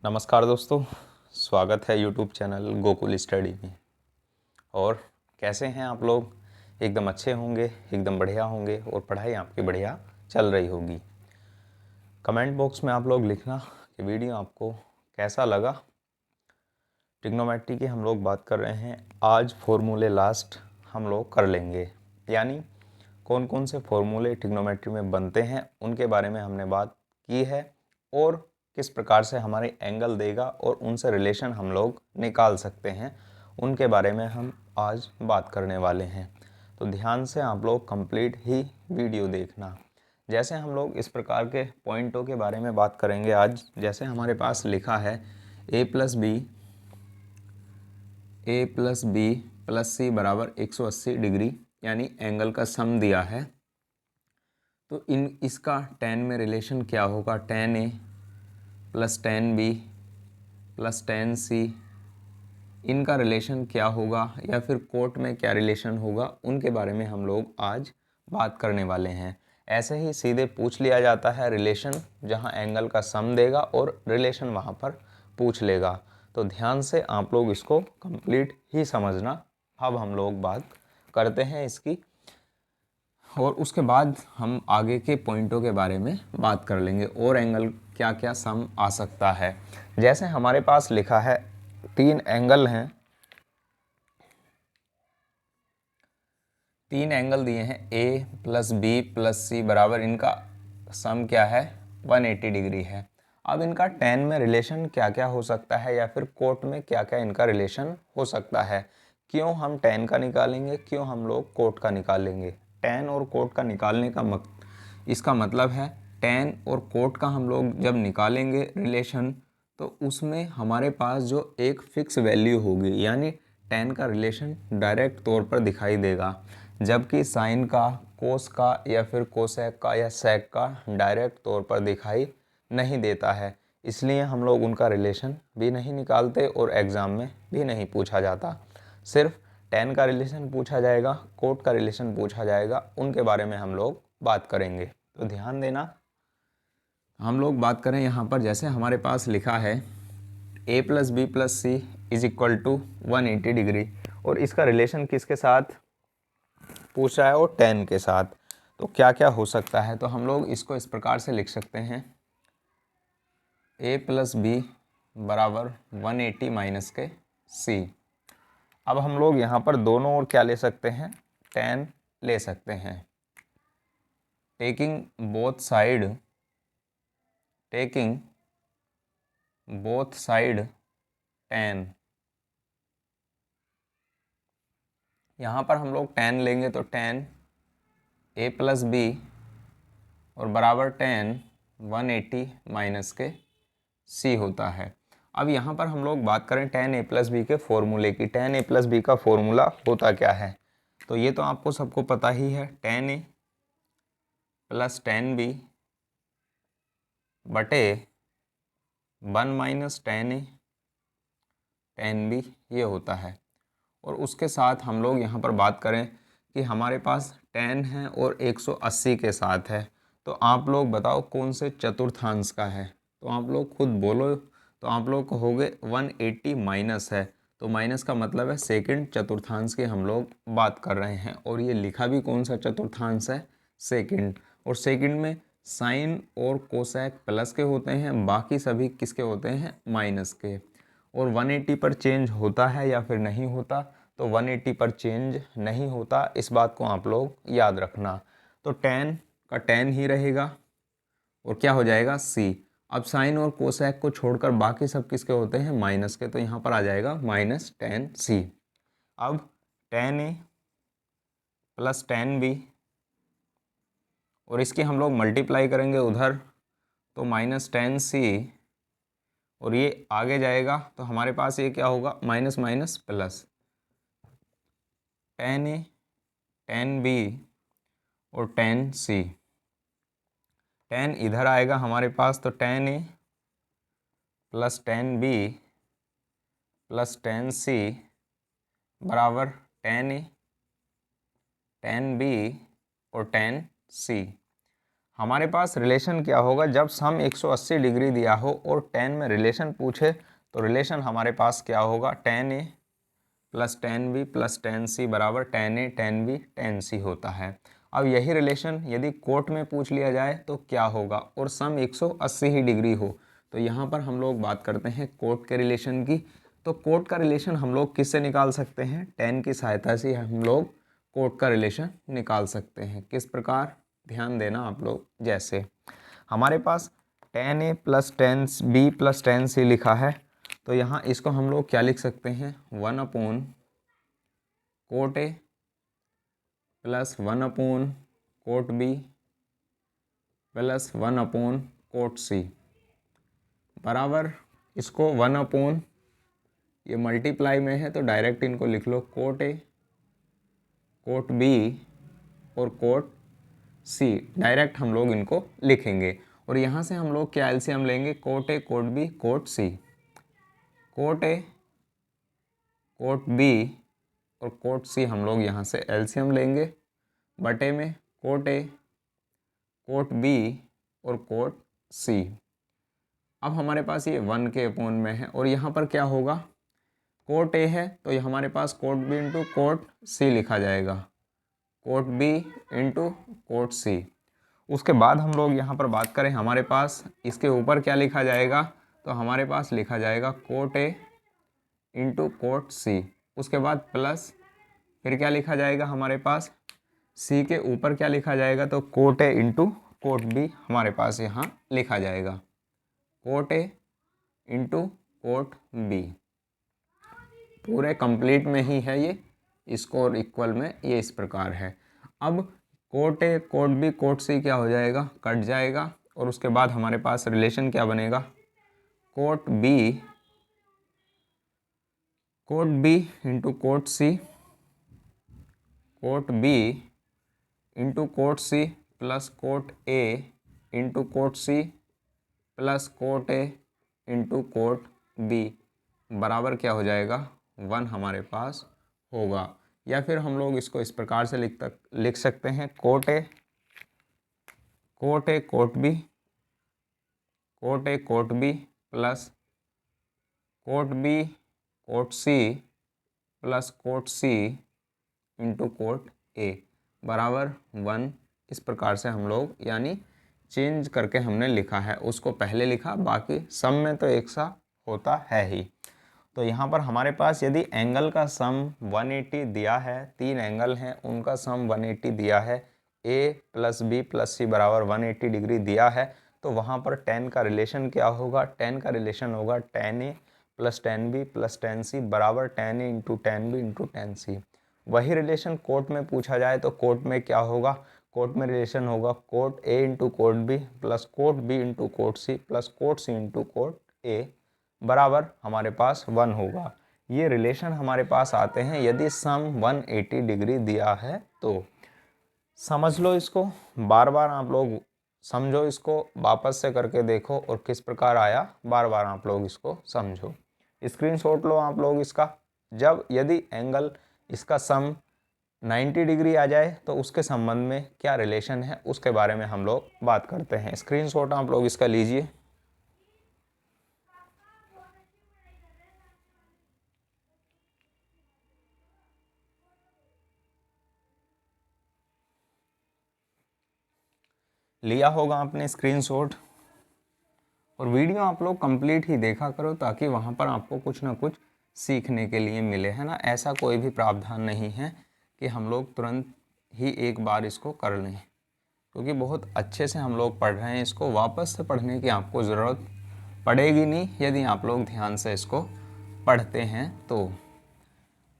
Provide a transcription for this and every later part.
नमस्कार दोस्तों, स्वागत है यूट्यूब चैनल गोकुल स्टडी में। और कैसे हैं आप लोग? एकदम अच्छे होंगे, एकदम बढ़िया होंगे और पढ़ाई आपकी बढ़िया चल रही होगी। कमेंट बॉक्स में आप लोग लिखना कि वीडियो आपको कैसा लगा। ट्रिग्नोमेट्री की हम लोग बात कर रहे हैं। आज फॉर्मूले लास्ट हम लोग कर लेंगे, यानी कौन कौन से फॉर्मूले ट्रिग्नोमेट्री में बनते हैं उनके बारे में हमने बात की है और किस प्रकार से हमारे एंगल देगा और उनसे रिलेशन हम लोग निकाल सकते हैं, उनके बारे में हम आज बात करने वाले हैं। तो ध्यान से आप लोग कंप्लीट ही वीडियो देखना। जैसे हम लोग इस प्रकार के पॉइंटों के बारे में बात करेंगे आज। जैसे हमारे पास लिखा है a प्लस बी प्लस सी बराबर 180 डिग्री, यानी एंगल का सम दिया है। तो इसका tan में रिलेशन क्या होगा? tan a plus tan b plus tan c, इनका रिलेशन क्या होगा या फिर कोट में क्या रिलेशन होगा, उनके बारे में हम लोग आज बात करने वाले हैं। ऐसे ही सीधे पूछ लिया जाता है रिलेशन, जहां एंगल का सम देगा और रिलेशन वहां पर पूछ लेगा। तो ध्यान से आप लोग इसको कंप्लीट ही समझना। अब हम लोग बात करते हैं इसकी, और उसके बाद हम आगे के पॉइंटों के बारे में बात कर लेंगे और एंगल क्या क्या सम आ सकता है। जैसे हमारे पास लिखा है 3 एंगल हैं, 3 एंगल दिए हैं ए प्लस बी प्लस सी बराबर, इनका सम क्या है? 180 डिग्री है। अब इनका tan में रिलेशन क्या क्या हो सकता है या फिर कोट में क्या क्या इनका रिलेशन हो सकता है। क्यों हम tan का निकालेंगे, क्यों हम लोग कोट का निकालेंगे? tan और कोट का निकालने का इसका मतलब है tan और कोट का हम लोग जब निकालेंगे रिलेशन, तो उसमें हमारे पास जो एक फिक्स वैल्यू होगी, यानी tan का रिलेशन डायरेक्ट तौर पर दिखाई देगा, जबकि साइन का, कोस का या फिर कोसेक का या सेक का डायरेक्ट तौर पर दिखाई नहीं देता है। इसलिए हम लोग उनका रिलेशन भी नहीं निकालते और एग्ज़ाम में भी नहीं पूछा जाता। सिर्फ tan का रिलेशन पूछा जाएगा, कोट का रिलेशन पूछा जाएगा, उनके बारे में हम लोग बात करेंगे। तो ध्यान देना। हम लोग बात करें यहाँ पर, जैसे हमारे पास लिखा है a plus B plus C is equal to 180 degree, और इसका रिलेशन किसके साथ पूछ रहा है? और tan के साथ। तो क्या क्या हो सकता है? तो हम लोग इसको इस प्रकार से लिख सकते हैं, a प्लस बी बराबर 180 माइनस के c। अब हम लोग यहाँ पर दोनों ओर क्या ले सकते हैं? tan ले सकते हैं। टेकिंग बोथ साइड tan, यहाँ पर हम लोग tan लेंगे तो tan a प्लस बी और बराबर tan 180 माइनस के c होता है। अब यहाँ पर हम लोग बात करें tan a प्लस बी के फॉर्मूले की। tan a प्लस बी का फॉर्मूला होता क्या है? तो ये तो आपको सबको पता ही है, tan a plus tan b बटे 1 minus tan a tan b, ये होता है। और उसके साथ हम लोग यहाँ पर बात करें कि हमारे पास tan है और 180 के साथ है, तो आप लोग बताओ कौन से चतुर्थांश का है? तो आप लोग खुद बोलो। तो आप लोग कहोगे 180 माइनस है, तो माइनस का मतलब है सेकंड चतुर्थांश की हम लोग बात कर रहे हैं। और ये लिखा भी कौन सा चतुर्थांश है? सेकंड। और सेकंड में साइन और कोसेक प्लस के होते हैं, बाकी सभी किसके होते हैं? माइनस के। और 180 पर चेंज होता है या फिर नहीं होता? तो 180 पर चेंज नहीं होता, इस बात को आप लोग याद रखना। तो tan का tan ही रहेगा और क्या हो जाएगा? c। अब साइन और कोसेक को छोड़कर बाकी सब किसके होते हैं? माइनस के, तो यहाँ पर आ जाएगा माइनस tan c। अब tan a plus tan b, और इसकी हम लोग मल्टीप्लाई करेंगे उधर, तो माइनस tan c, और ये आगे जाएगा तो हमारे पास ये क्या होगा? Minus minus plus, tan a tan b और tan c। tan इधर आएगा हमारे पास, तो tan a plus tan b plus tan c बराबर tan a tan b और tan c। हमारे पास रिलेशन क्या होगा, जब सम 180 डिग्री दिया हो और tan में रिलेशन पूछे तो रिलेशन हमारे पास क्या होगा, tan A plus tan B plus tan C बराबर tan A tan B tan C होता है। अब यही रिलेशन यदि कोट में पूछ लिया जाए तो क्या होगा, और सम 180 ही डिग्री हो, तो यहाँ पर हम लोग बात करते हैं कोट के रिलेशन की। तो कोट का रिलेशन हम लोग किससे निकाल सकते हैं, tan की सहायता से हम लोग कोट का रिलेशन निकाल सकते हैं। किस प्रकार, ध्यान देना आप लोग। जैसे हमारे पास tan A plus tan B plus tan C लिखा है, तो यहाँ इसको हम लोग क्या लिख सकते हैं, 1 upon coat A plus 1 upon coat B plus 1 upon coat C बराबर, इसको 1 अपॉन, ये मल्टीप्लाई में है तो डायरेक्ट इनको लिख लो, कोट A कोट B और कोट C, डायरेक्ट हम लोग इनको लिखेंगे। और यहाँ से हम लोग क्या एलसीएम लेंगे, cot A cot B cot C, cot A cot B और कोट C हम लोग यहाँ से एलसीएम लेंगे, बटे में कोट A कोट B और कोट C। अब हमारे पास ये 1 के अपोन में है, और यहाँ पर क्या होगा, कोट A है तो ये हमारे पास cot B into cot C लिखा जाएगा, cot B into cot C। उसके बाद हम लोग यहाँ पर बात करें, हमारे पास इसके ऊपर क्या लिखा जाएगा, तो हमारे पास लिखा जाएगा cot A into cot C। उसके बाद प्लस फिर क्या लिखा जाएगा हमारे पास, C के ऊपर क्या लिखा जाएगा, तो cot A into cot B हमारे पास यहाँ लिखा जाएगा, cot A into cot B। पूरे कंप्लीट में ही है ये, इसको और इक्वल में ये इस प्रकार है। अब cot A cot B cot C क्या हो जाएगा, कट जाएगा, और उसके बाद हमारे पास रिलेशन क्या बनेगा, cot B into cot C, cot B into cot C plus cot A into cot C plus cot A into cot B बराबर क्या हो जाएगा, 1 हमारे पास होगा। या फिर हम लोग इसको इस प्रकार से लिख सकते हैं, cot A cot B cot A cot B plus cot B cot C plus cot C into cot A बराबर 1। इस प्रकार से हम लोग यानी चेंज करके हमने लिखा है, उसको पहले लिखा, बाकी सम में तो एक सा होता है ही। तो यहाँ पर हमारे पास यदि एंगल का सम 180 दिया है, 3 एंगल हैं उनका सम 180 दिया है, A plus B plus C बराबर 180 डिग्री दिया है, तो वहाँ पर tan का रिलेशन क्या होगा, tan का रिलेशन होगा tan A plus tan B plus tan C बराबर tan A into tan B into tan C। वही रिलेशन कोट में पूछा जाए तो कोट में क्या होगा, कोट में रिलेशन होगा cot A into cot B plus cot B into cot C plus cot C into cot A बराबर हमारे पास 1 होगा। ये रिलेशन हमारे पास आते हैं यदि सम 180 डिग्री दिया है तो। समझ लो इसको, बार बार आप लोग समझो, इसको वापस से करके देखो और किस प्रकार आया, बार बार आप लोग इसको समझो। स्क्रीनशॉट लो आप लोग इसका। जब यदि एंगल इसका सम 90 डिग्री आ जाए तो उसके संबंध में क्या रिलेशन है उसके बारे में हम लोग बात करते हैं। स्क्रीनशॉट आप लोग इसका लीजिए। लिया होगा आपने स्क्रीनशॉट, और वीडियो आप लोग कंप्लीट ही देखा करो ताकि वहाँ पर आपको कुछ ना कुछ सीखने के लिए मिले, है ना। ऐसा कोई भी प्रावधान नहीं है कि हम लोग तुरंत ही एक बार इसको कर लें, क्योंकि बहुत अच्छे से हम लोग पढ़ रहे हैं, इसको वापस से पढ़ने की आपको ज़रूरत पड़ेगी नहीं यदि आप लोग ध्यान से इसको पढ़ते हैं तो।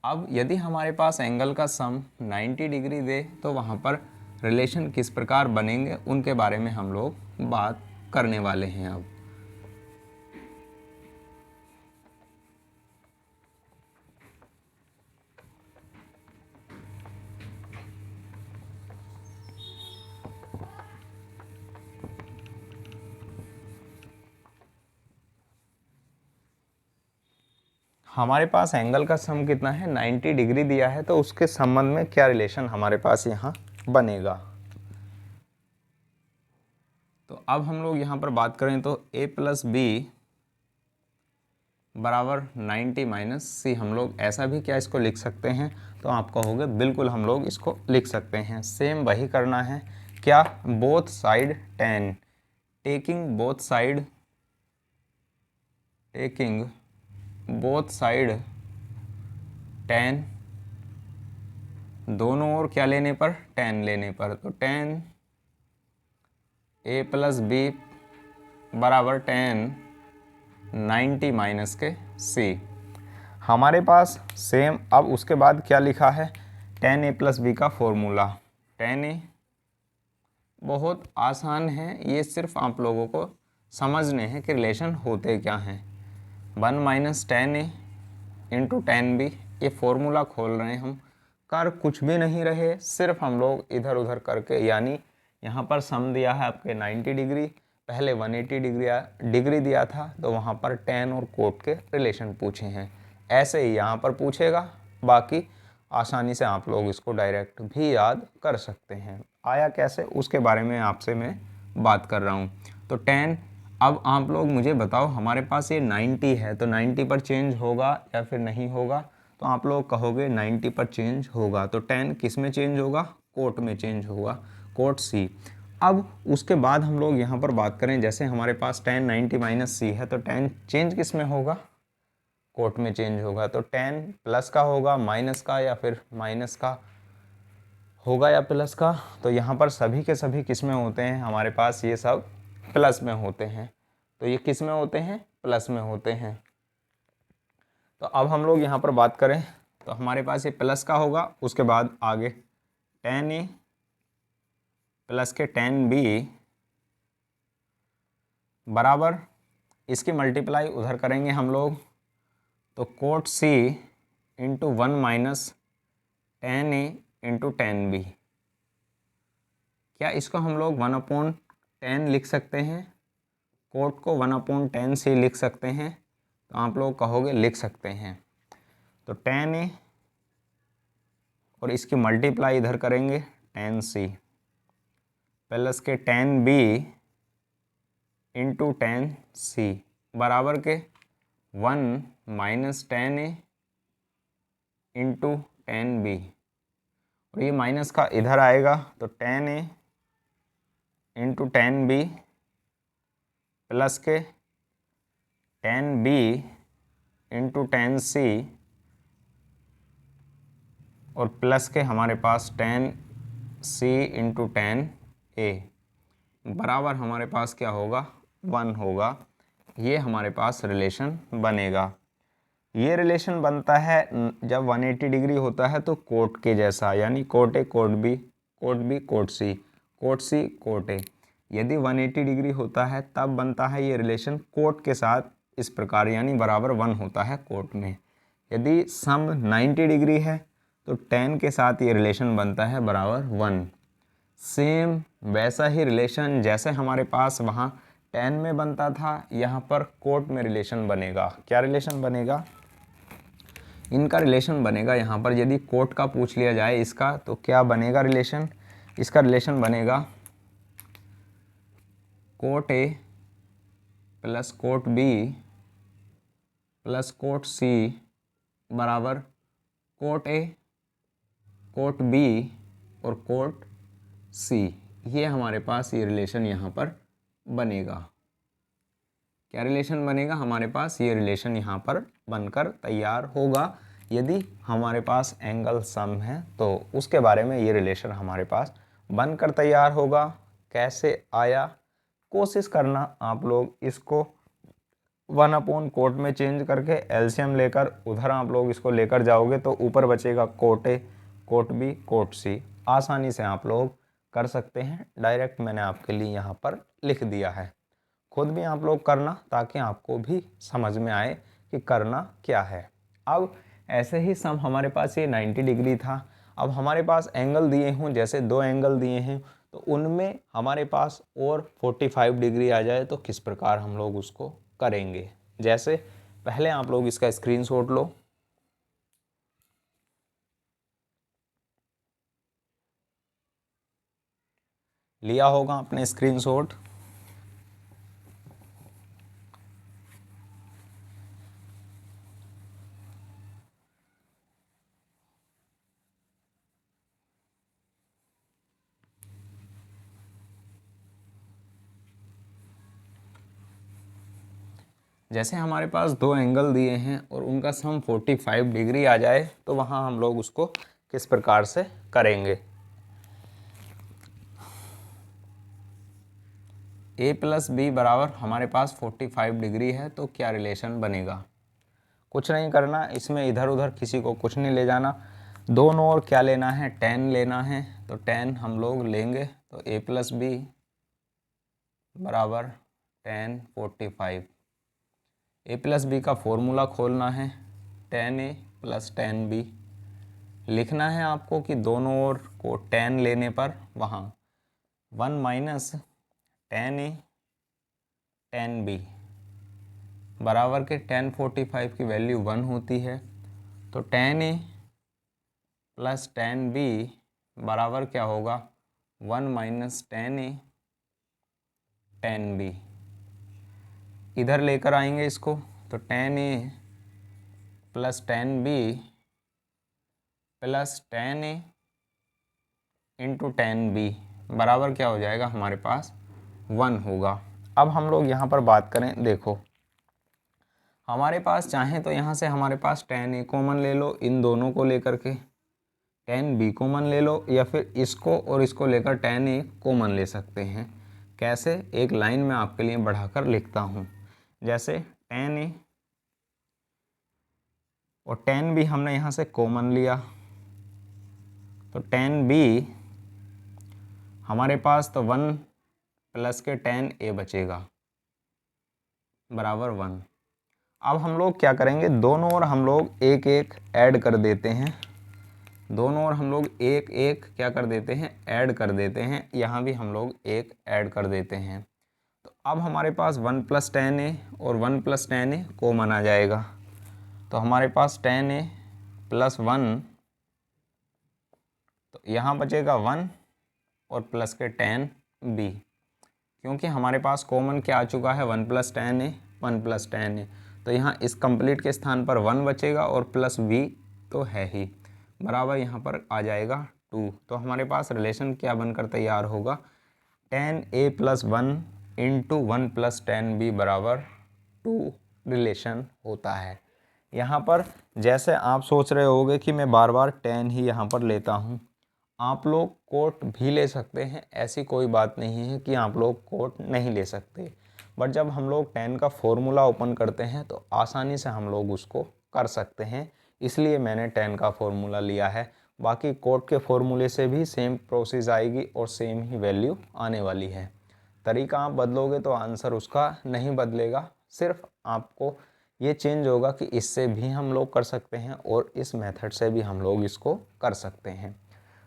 अब यदि हमारे पास एंगल का सम 90 डिग्री दे तो वहाँ पर रिलेशन किस प्रकार बनेंगे उनके बारे में हम लोग बात करने वाले हैं। अब हमारे पास एंगल का सम कितना है, 90 डिग्री दिया है, तो उसके संबंध में क्या रिलेशन हमारे पास यहाँ बनेगा। तो अब हम लोग यहाँ पर बात करें तो a प्लस बी बराबर 90 माइनस सी, हम लोग ऐसा भी क्या इसको लिख सकते हैं? तो आप कहोगे बिल्कुल हम लोग इसको लिख सकते हैं। सेम वही करना है, क्या? Both side ten, taking both side ten, दोनों ओर क्या लेने पर? टेन लेने पर। तो टेन a प्लस बी बराबर टेन 90 माइनस के c। हमारे पास सेम अब उसके बाद क्या लिखा है? टेन ए प्लस बी का फॉर्मूला। टेन ए बहुत आसान है, ये सिर्फ आप लोगों को समझने हैं कि रिलेशन होते क्या हैं। 1 माइनस टेन ए इंटू टेन बी, ये फॉर्मूला खोल रहे हैं हम। कर कुछ भी नहीं रहे, सिर्फ हम लोग इधर उधर करके, यानी यहाँ पर सम दिया है आपके 90 डिग्री, पहले 180 डिग्री दिया था, तो वहाँ पर टेन और कोट के रिलेशन पूछे हैं। ऐसे ही यहाँ पर पूछेगा, बाकी आसानी से आप लोग इसको डायरेक्ट भी याद कर सकते हैं। आया कैसे उसके बारे में आपसे मैं बात कर रहा हूँ। तो टेन, अब आप लोग मुझे बताओ, हमारे पास ये 90 है, तो 90 पर चेंज होगा या फिर नहीं होगा? तो आप लोग कहोगे 90 पर चेंज होगा। तो टेन किस में चेंज होगा? कोट में चेंज होगा, कोट सी। अब उसके बाद हम लोग यहाँ पर बात करें, जैसे हमारे पास टेन 90 माइनस सी है, तो टेन चेंज किस में होगा? कोट में चेंज होगा। तो टेन प्लस का होगा, माइनस का, या फिर माइनस का होगा या प्लस का? तो यहाँ पर सभी के सभी किस में होते हैं? हमारे पास ये सब प्लस में होते हैं। तो ये किस में होते हैं? प्लस में होते हैं। तो अब हम लोग यहाँ पर बात करें तो हमारे पास ये प्लस का होगा, उसके बाद आगे टेन ए प्लस के टेन बी बराबर, इसकी मल्टीप्लाई उधर करेंगे हम लोग, तो coat C into 1 minus ten ए इंटू टेन बी। क्या इसको हम लोग 1/10 लिख सकते हैं? कोट को 1/10 सी लिख सकते हैं? तो आप लोग कहोगे लिख सकते हैं। तो टेन ए और इसकी मल्टीप्लाई इधर करेंगे टेन सी प्लस के टेन बी इंटू टेन सी बराबर के 1 माइनस टेन ए इंटू टेन बी, और ये माइनस का इधर आएगा, तो टेन ए इंटू टेन बी प्लस के टेन बी इंटू टेन सी, और प्लस के हमारे पास टेन सी इंटू टेन ए बराबर हमारे पास क्या होगा? 1 होगा। ये हमारे पास रिलेशन बनेगा। ये रिलेशन बनता है जब 180 डिग्री होता है तो कोट के जैसा, यानी cot A cot B, cot B cot C, cot C cot A. यदि 180 डिग्री होता है तब बनता है ये रिलेशन कोट के साथ इस प्रकार, यानी बराबर 1 होता है कोट में। यदि सम 90 डिग्री है तो टेन के साथ ये रिलेशन बनता है बराबर 1। सेम वैसा ही रिलेशन जैसे हमारे पास वहाँ टेन में बनता था, यहाँ पर कोट में रिलेशन बनेगा। क्या रिलेशन बनेगा? इनका रिलेशन बनेगा यहाँ पर, यदि कोट का पूछ लिया जाए इसका, तो क्या बनेगा रिलेशन? इसका रिलेशन बनेगा cot A plus cot B plus cot C बराबर कोट ए, कोट बी और कोट सी। ये हमारे पास ये रिलेशन यहाँ पर बनेगा। क्या रिलेशन बनेगा? हमारे पास ये रिलेशन यहाँ पर बनकर तैयार होगा। यदि हमारे पास एंगल सम है तो उसके बारे में ये रिलेशन हमारे पास बनकर तैयार होगा। कैसे आया? कोशिश करना आप लोग इसको 1/कोट में चेंज करके एलसीएम लेकर उधर आप लोग इसको लेकर जाओगे तो ऊपर बचेगा cot A, cot B, cot C. आसानी से आप लोग कर सकते हैं। डायरेक्ट मैंने आपके लिए यहाँ पर लिख दिया है, खुद भी आप लोग करना ताकि आपको भी समझ में आए कि करना क्या है। अब ऐसे ही सम हमारे पास ये 90 डिग्री था। अब हमारे पास एंगल दिए हों, जैसे दो एंगल दिए हैं, तो उनमें हमारे पास और 45 डिग्री आ जाए तो किस प्रकार हम लोग उसको करेंगे। जैसे पहले आप लोग इसका स्क्रीनशॉट लो, लिया होगा आपने स्क्रीनशॉट। जैसे हमारे पास दो एंगल दिए हैं और उनका सम 45 डिग्री आ जाए तो वहाँ हम लोग उसको किस प्रकार से करेंगे। a प्लस बी बराबर हमारे पास 45 डिग्री है तो क्या रिलेशन बनेगा। कुछ नहीं करना, इसमें इधर उधर किसी को कुछ नहीं ले जाना, दोनों ओर क्या लेना है, tan लेना है। तो tan हम लोग लेंगे तो a प्लस बी बराबर tan 45। a प्लस बी का फॉर्मूला खोलना है, tan a plus tan b। लिखना है आपको कि दोनों ओर को tan लेने पर वहाँ 1 minus tan a tan b बराबर के tan 45 की वैल्यू 1 होती है। तो tan a plus tan b बराबर क्या होगा, 1 minus tan a tan b। इधर लेकर आएंगे इसको तो tan a plus tan b plus tan a into tan b बराबर क्या हो जाएगा, हमारे पास 1 होगा। अब हम लोग यहाँ पर बात करें, देखो हमारे पास चाहें तो यहाँ से हमारे पास tan a कॉमन ले लो, इन दोनों को लेकर के tan b कॉमन ले लो, या फिर इसको और इसको लेकर tan a कॉमन ले सकते हैं। कैसे, एक लाइन में आपके लिए बढ़ाकर लिखता हूँ। जैसे tan a और tan b हमने यहाँ से कॉमन लिया तो tan b हमारे पास तो 1 प्लस के tan a बचेगा बराबर 1। अब हम लोग क्या करेंगे, दोनों ओर हम लोग एक एक ऐड कर देते हैं, दोनों ओर हम लोग एक एक क्या कर देते हैं, ऐड कर देते हैं। यहाँ भी हम लोग एक ऐड कर देते हैं। तो अब हमारे पास 1 प्लस tan a और 1 प्लस tan a कॉमन आ जाएगा। तो हमारे पास tan a प्लस 1, तो यहाँ बचेगा 1 और प्लस के tan b, क्योंकि हमारे पास कॉमन क्या आ चुका है, 1 plus tan a 1 plus tan a। तो यहाँ इस कंप्लीट के स्थान पर 1 बचेगा और प्लस b तो है ही, बराबर यहाँ पर आ जाएगा 2। तो हमारे पास रिलेशन क्या बनकर तैयार होगा, tan a plus 1 into 1 plus tan b बराबर 2 रिलेशन होता है। यहाँ पर जैसे आप सोच रहे होगे कि मैं बार बार tan ही यहाँ पर लेता हूँ, आप लोग कोट भी ले सकते हैं, ऐसी कोई बात नहीं है कि आप लोग कोट नहीं ले सकते। बट जब हम लोग tan का फॉर्मूला ओपन करते हैं तो आसानी से हम लोग उसको कर सकते हैं, इसलिए मैंने tan का फॉर्मूला लिया है। बाकी कोट के फॉर्मूले से भी सेम प्रोसेस आएगी और सेम ही वैल्यू आने वाली है। तरीका आप बदलोगे तो आंसर उसका नहीं बदलेगा, सिर्फ आपको ये चेंज होगा कि इससे भी हम लोग कर सकते हैं और इस मेथड से भी हम लोग इसको कर सकते हैं।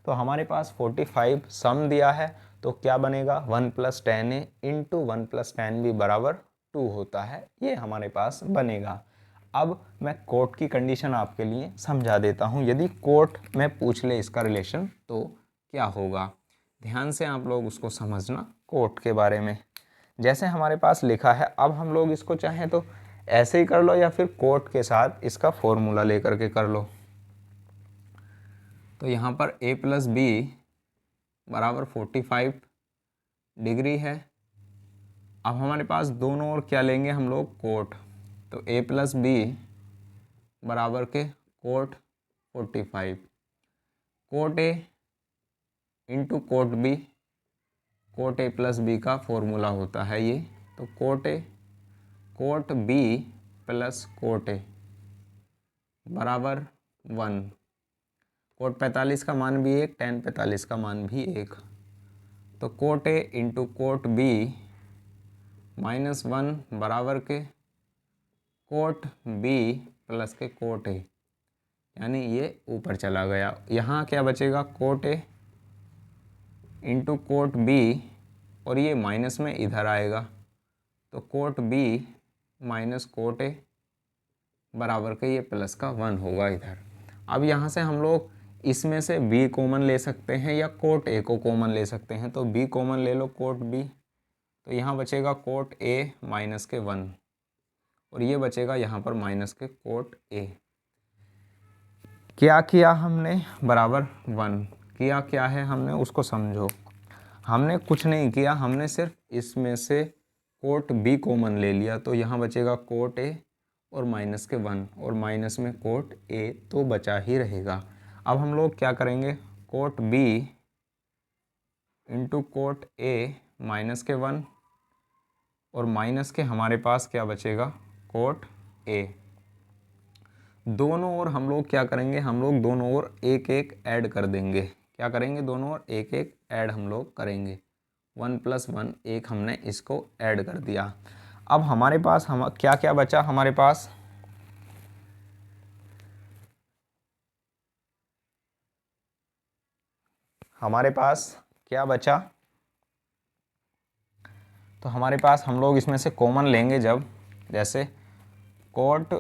तो हमारे पास 45 सम दिया है तो क्या बनेगा, 1 plus tan a into 1 plus tan b बराबर 2 होता है, ये हमारे पास बनेगा। अब मैं कोट की कंडीशन आपके लिए समझा देता हूँ, यदि कोट में पूछ ले इसका रिलेशन तो क्या होगा। ध्यान से आप लोग उसको समझना कोट के बारे में। जैसे हमारे पास लिखा है, अब हम लोग इसको चाहें तो ऐसे ही कर लो या फिर कोट के साथ इसका फॉर्मूला लेकर के कर लो। तो यहाँ पर a प्लस बी बराबर 45 डिग्री है। अब हमारे पास दोनों ओर क्या लेंगे हम लोग, कोट। तो a प्लस बी बराबर के cot 45, cot a into cot b, cot a plus B का फॉर्मूला होता है ये। तो cot a cot b plus cot a बराबर 1। कोट 45 का मान भी 1, tan 45 का मान भी 1। तो cot a into cot b -1 बराबर के कोट b प्लस के कोट a, यानी ये ऊपर चला गया। यहाँ क्या बचेगा, cot a into cot b और ये माइनस में इधर आएगा तो cot b minus cot a बराबर के ये प्लस का 1 होगा इधर। अब यहाँ से हम लोग इसमें से b कॉमन ले सकते हैं या कोट a को कॉमन ले सकते हैं। तो b कॉमन ले लो, कोट b, तो यहाँ बचेगा कोट a माइनस के 1 और ये बचेगा यहाँ पर माइनस के कोट a। क्या किया हमने, बराबर 1 किया, क्या है हमने उसको समझो। हमने कुछ नहीं किया, हमने सिर्फ इसमें से कोट बी कॉमन ले लिया तो यहाँ बचेगा कोट ए और माइनस के 1 और माइनस में कोट ए तो बचा ही रहेगा। अब हम लोग क्या करेंगे, cot B into cot A minus के 1 और माइनस के हमारे पास क्या बचेगा, कोट ए। दोनों ओर हम लोग क्या करेंगे, हम लोग दोनों ओर एक एक ऐड कर देंगे। क्या करेंगे, दोनों ओर एक एक ऐड हम लोग करेंगे। 1 + 1 एक हमने इसको ऐड कर दिया। अब हमारे पास हम क्या क्या बचा, हमारे पास क्या बचा, तो हमारे पास हम लोग इसमें से कॉमन लेंगे जब, जैसे कोट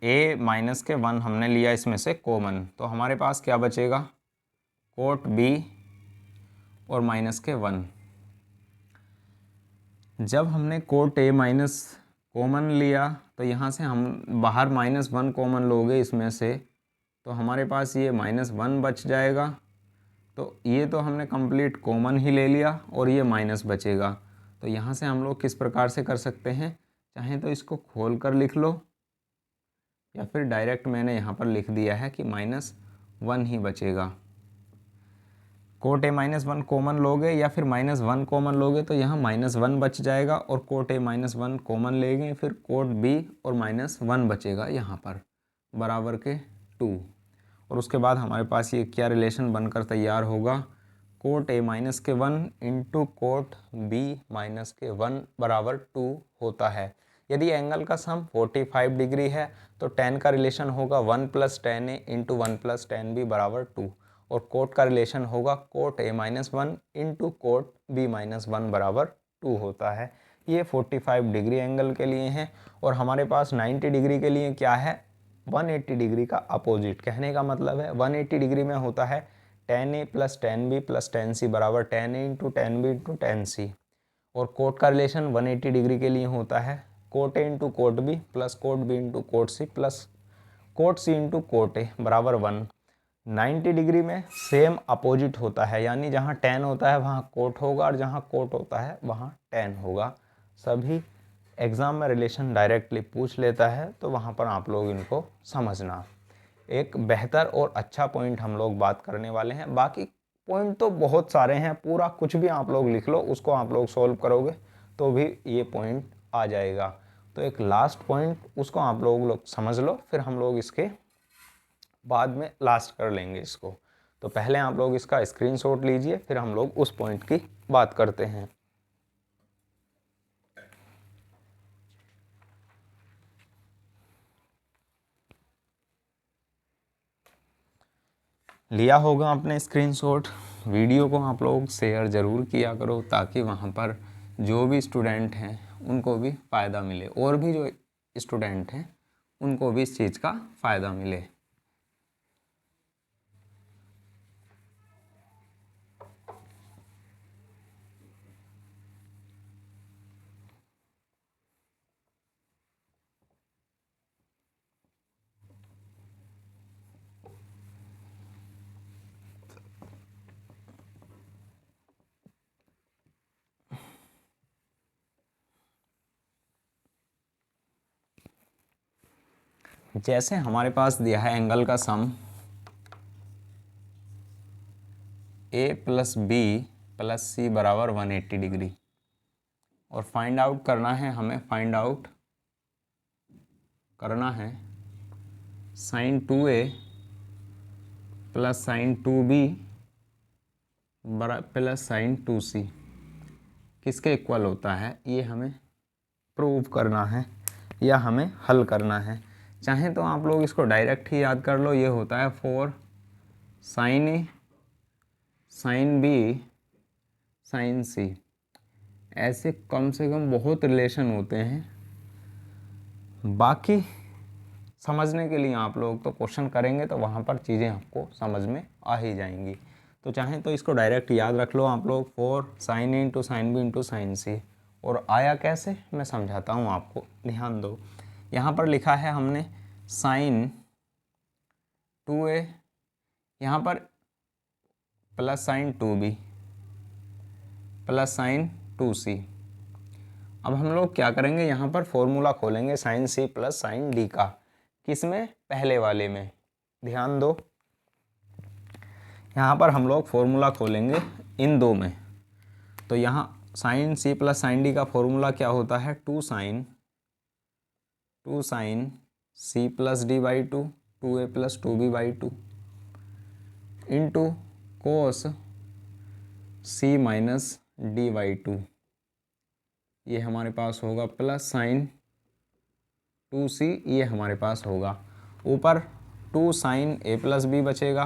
ए माइनस के 1 हमने लिया इसमें से कॉमन, तो हमारे पास क्या बचेगा, कोट बी और माइनस के 1। जब हमने कोट ए माइनस कॉमन लिया तो यहाँ से हम बाहर -1 कॉमन लोगे इसमें से, तो हमारे पास ये -1 बच जाएगा। तो ये तो हमने कंप्लीट कॉमन ही ले लिया और ये माइनस बचेगा। तो यहाँ से हम लोग किस प्रकार से कर सकते हैं, चाहे तो इसको खोल कर लिख लो या फिर डायरेक्ट मैंने यहाँ पर लिख दिया है कि -1 ही बचेगा। कोट ए -1 कॉमन लोगे या फिर -1 कॉमन लोगे तो यहाँ -1 बच जाएगा और कोट ए -1 कॉमन लेंगे फिर कोट बी और -1 बचेगा यहाँ पर बराबर के 2। और उसके बाद हमारे पास ये क्या रिलेशन बनकर तैयार होगा, कोट ए माइनस के 1 इंटू कोट बी माइनस के 1 बराबर 2 होता है। यदि एंगल का सम 45 डिग्री है तो tan का रिलेशन होगा 1 + tan A into 1 + tan B बराबर 2 और कोट का रिलेशन होगा cot A -1 into cot B -1 बराबर 2 होता है। ये 45 डिग्री एंगल के लिए हैं और हमारे पास 90 डिग्री के लिए क्या है, 180 डिग्री का अपोजिट। कहने का मतलब है 180 डिग्री में होता है tan A + tan B + tan C बराबर tan A into tan B into tan C. और कोट का रिलेशन 180 डिग्री के लिए होता है cot A into cot B plus cot B into cot C plus cot C into cot A बराबर 1। 90 degree में same opposite होता है, यानी जहाँ tan होता है वहाँ कोट होगा और जहाँ कोट होता है वहाँ tan होगा। सभी एग्ज़ाम में रिलेशन डायरेक्टली पूछ लेता है तो वहाँ पर आप लोग इनको समझना। एक बेहतर और अच्छा पॉइंट हम लोग बात करने वाले हैं, बाकी पॉइंट तो बहुत सारे हैं, पूरा कुछ भी आप लोग लिख लो, उसको आप लोग सॉल्व करोगे तो भी ये पॉइंट आ जाएगा। तो एक लास्ट पॉइंट उसको आप लोग समझ लो, फिर हम लोग इसके बाद में लास्ट कर लेंगे इसको। तो पहले आप लोग इसका स्क्रीनशॉट लीजिए, फिर हम लोग उस पॉइंट की बात करते हैं। लिया होगा आपने स्क्रीनशॉट। वीडियो को आप लोग शेयर ज़रूर किया करो ताकि वहाँ पर जो भी स्टूडेंट हैं उनको भी फ़ायदा मिले और भी जो स्टूडेंट हैं उनको भी इस चीज़ का फ़ायदा मिले। जैसे हमारे पास दिया है एंगल का सम ए + बी + सी बराबर 180 डिग्री और फाइंड आउट करना है हमें, फाइंड आउट करना है sin 2a + sin 2b + sin 2c किसके इक्वल होता है, ये हमें प्रूव करना है या हमें हल करना है। चाहे तो आप लोग इसको डायरेक्ट ही याद कर लो, ये होता है 4 sin a sin b sin c। ऐसे कम से कम बहुत रिलेशन होते हैं, बाकी समझने के लिए आप लोग तो क्वेश्चन करेंगे तो वहाँ पर चीज़ें आपको समझ में आ ही जाएंगी। तो चाहें तो इसको डायरेक्ट याद रख लो आप लोग, 4 sin a into sine B into sine C. और आया कैसे मैं समझाता हूँ आपको, ध्यान दो। यहाँ पर लिखा है हमने sin 2a, यहाँ पर + sin 2b + sin 2c। अब हम लोग क्या करेंगे, यहाँ पर फॉर्मूला खोलेंगे sine c plus sine d का। किसमें? पहले वाले में। ध्यान दो, यहाँ पर हम लोग फॉर्मूला खोलेंगे इन दो में। तो यहाँ sine c plus sine d का फॉर्मूला क्या होता है? 2 sine c plus d by 2, 2a plus 2b by 2 into cos c minus d by 2। ये हमारे पास होगा प्लस साइन 2c, ये हमारे पास होगा। ऊपर 2 साइन a प्लस b बचेगा,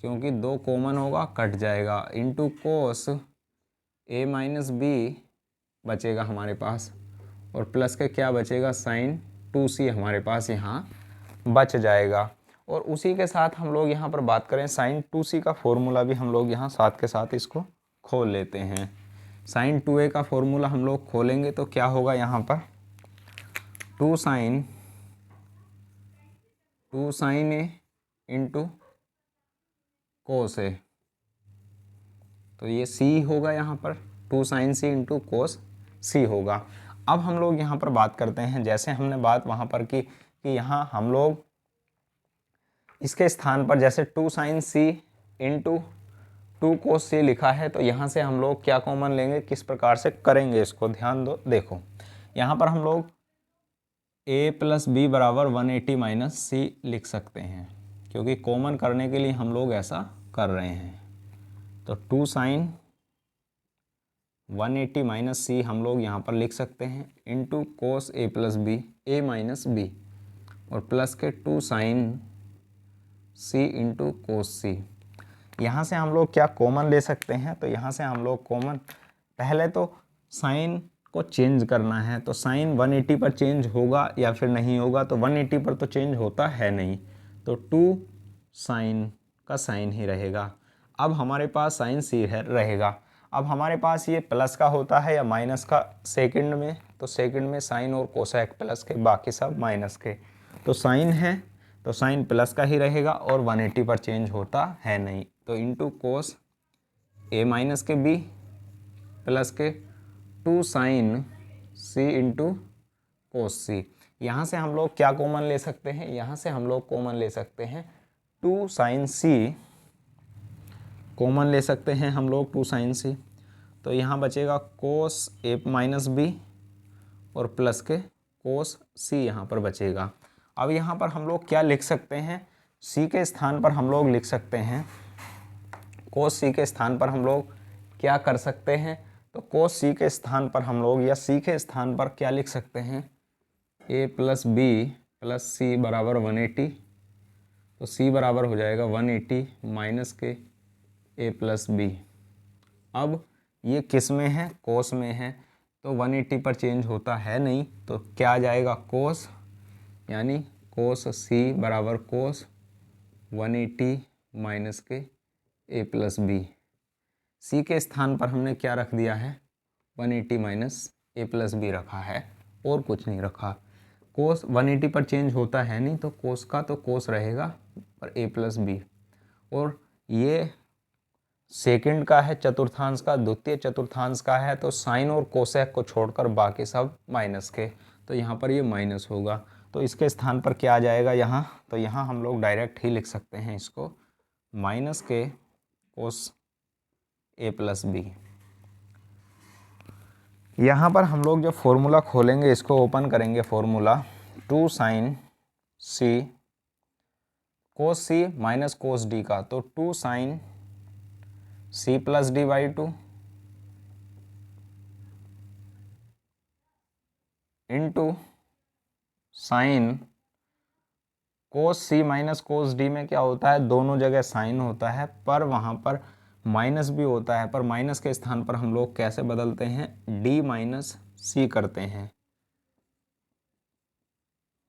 क्योंकि 2 कॉमन होगा, कट जाएगा, into cos a minus b बचेगा हमारे पास, और प्लस के क्या बचेगा? साइन 2c हमारे पास यहाँ बच जाएगा। और उसी के साथ हम लोग यहाँ पर बात करें साइन 2c का फॉर्मूला भी हम लोग यहाँ साथ के साथ इसको खोल लेते हैं। साइन 2a का फॉर्मूला हम लोग खोलेंगे तो क्या होगा यहाँ पर? 2 साइन ए इंटू कोस ए, तो ये c होगा यहाँ पर, 2 sine c into cos c होगा। अब हम लोग यहाँ पर बात करते हैं, जैसे हमने बात वहाँ पर की कि यहाँ हम लोग इसके स्थान पर जैसे 2 साइन c इंटू 2 कोस c लिखा है, तो यहाँ से हम लोग क्या कॉमन लेंगे, किस प्रकार से करेंगे इसको, ध्यान दो। देखो यहाँ पर हम लोग a प्लस बी बराबर 180 माइनस सी लिख सकते हैं, क्योंकि कॉमन करने के लिए हम लोग ऐसा कर रहे हैं। तो 2 साइन 180 माइनस सी हम लोग यहाँ पर लिख सकते हैं, into cos a plus B, a minus B, और प्लस के 2 sine c into cos c। यहाँ से हम लोग क्या कॉमन ले सकते हैं? तो यहाँ से हम लोग कॉमन, पहले तो साइन को चेंज करना है, तो साइन 180 पर चेंज होगा या फिर नहीं होगा? तो 180 पर तो चेंज होता है नहीं, तो 2 साइन का साइन ही रहेगा। अब हमारे पास साइन c रहेगा। अब हमारे पास ये प्लस का होता है या माइनस का सेकंड में? तो सेकंड में साइन और कोसेक प्लस के, बाकी सब माइनस के। तो साइन है तो साइन प्लस का ही रहेगा, और 180 पर चेंज होता है नहीं। तो इंटू कोस a माइनस के b प्लस के 2 sine c into cos c। यहाँ से हम लोग क्या कॉमन ले सकते हैं? यहाँ से हम लोग कॉमन ले सकते हैं 2 साइन c, कॉमन ले सकते हैं हम लोग 2 साइन c। तो यहाँ बचेगा कोस a माइनस बी और प्लस के कोस c यहाँ पर बचेगा। अब यहाँ पर हम लोग क्या लिख सकते हैं? c के स्थान पर हम लोग लिख सकते हैं, कोस c के स्थान पर हम लोग क्या कर सकते हैं? तो कोस c के स्थान पर हम लोग, या c के स्थान पर क्या लिख सकते हैं? a plus B plus c बराबर 180। तो c बराबर हो जाएगा 180 माइनस के a प्लस बी। अब ये किस में है? कोस में है, तो 180 पर चेंज होता है नहीं, तो क्या आ जाएगा? कोस, यानी कोस c बराबर कोस 180 माइनस के a प्लस बी। c के स्थान पर हमने क्या रख दिया है? 180 माइनस a प्लस बी रखा है, और कुछ नहीं रखा। कोस 180 पर चेंज होता है नहीं, तो कोस का तो कोस रहेगा और a प्लस बी। और ये सेकंड का है चतुर्थांश का, द्वितीय चतुर्थांश का है, तो साइन और कोसेक को छोड़कर बाकी सब माइनस के, तो यहाँ पर ये माइनस होगा। तो इसके स्थान पर क्या आ जाएगा यहाँ? तो यहाँ हम लोग डायरेक्ट ही लिख सकते हैं इसको, माइनस के कोस a प्लस बी। यहाँ पर हम लोग जो फॉर्मूला खोलेंगे, इसको ओपन करेंगे formula, 2 sine c cos c minus cos d का, तो 2 sine c plus D by 2 into sine cos c minus cos d में क्या होता है? दोनों जगह साइन होता है, पर वहाँ पर माइनस भी होता है, पर माइनस के स्थान पर हम लोग कैसे बदलते हैं? d माइनस सी करते हैं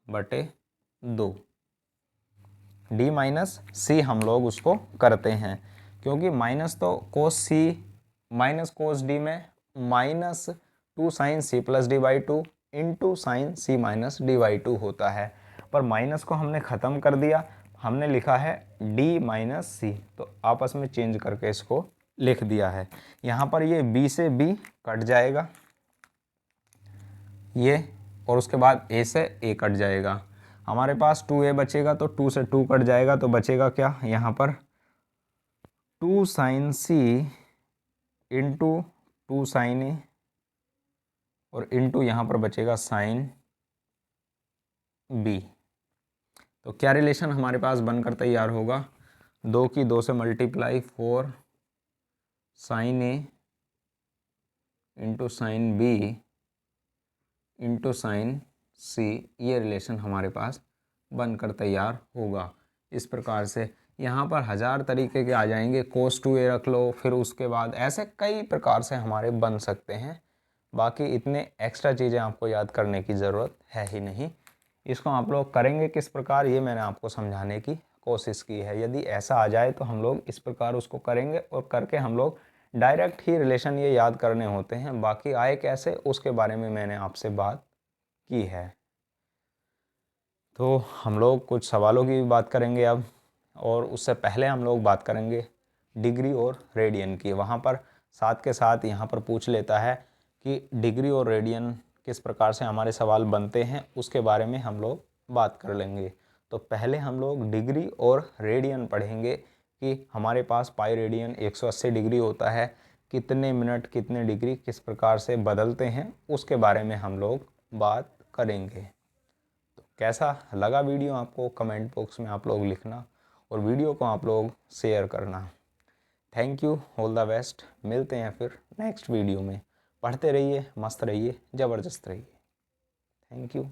बटे 2। d माइनस सी हम लोग उसको करते हैं, क्योंकि माइनस तो cos c minus cos d में minus 2 sine c plus D by 2 into sine c minus D by 2 होता है, पर माइनस को हमने ख़त्म कर दिया, हमने लिखा है d माइनस सी, तो आपस में चेंज करके इसको लिख दिया है। यहाँ पर ये b से b कट जाएगा ये, और उसके बाद a से a कट जाएगा। हमारे पास 2a बचेगा, तो 2 से 2 कट जाएगा, तो बचेगा क्या यहाँ पर 2 sin c into 2 sin a, और इंटू यहाँ पर बचेगा sin b। तो क्या रिलेशन हमारे पास बनकर तैयार होगा, 2 की 2 से multiply 4 sin a into sign b into sine c, ये रिलेशन हमारे पास बनकर तैयार होगा। इस प्रकार से यहाँ पर 1000 तरीके के आ जाएंगे, cos 2a रख लो, फिर उसके बाद ऐसे कई प्रकार से हमारे बन सकते हैं। बाकी इतने एक्स्ट्रा चीज़ें आपको याद करने की ज़रूरत है ही नहीं। इसको आप लोग करेंगे किस प्रकार, ये मैंने आपको समझाने की कोशिश की है। यदि ऐसा आ जाए तो हम लोग इस प्रकार उसको करेंगे, और करके हम लोग डायरेक्ट ही रिलेशन ये याद करने होते हैं। बाकी आए कैसे उसके बारे में मैंने आपसे बात की है। तो हम लोग कुछ सवालों की भी बात करेंगे अब, और उससे पहले हम लोग बात करेंगे डिग्री और रेडियन की। वहाँ पर साथ के साथ यहाँ पर पूछ लेता है कि डिग्री और रेडियन किस प्रकार से हमारे सवाल बनते हैं, उसके बारे में हम लोग बात कर लेंगे। तो पहले हम लोग डिग्री और रेडियन पढ़ेंगे कि हमारे पास पाई रेडियन 180 डिग्री होता है, कितने मिनट कितने डिग्री किस प्रकार से बदलते हैं, उसके बारे में हम लोग बात करेंगे। तो कैसा लगा वीडियो आपको, कमेंट बॉक्स में आप लोग लिखना, और वीडियो को आप लोग शेयर करना। Thank you, all the best. मिलते हैं फिर नेक्स्ट वीडियो में। पढ़ते रहिए, मस्त रहिए, ज़बरदस्त रहिए। Thank you.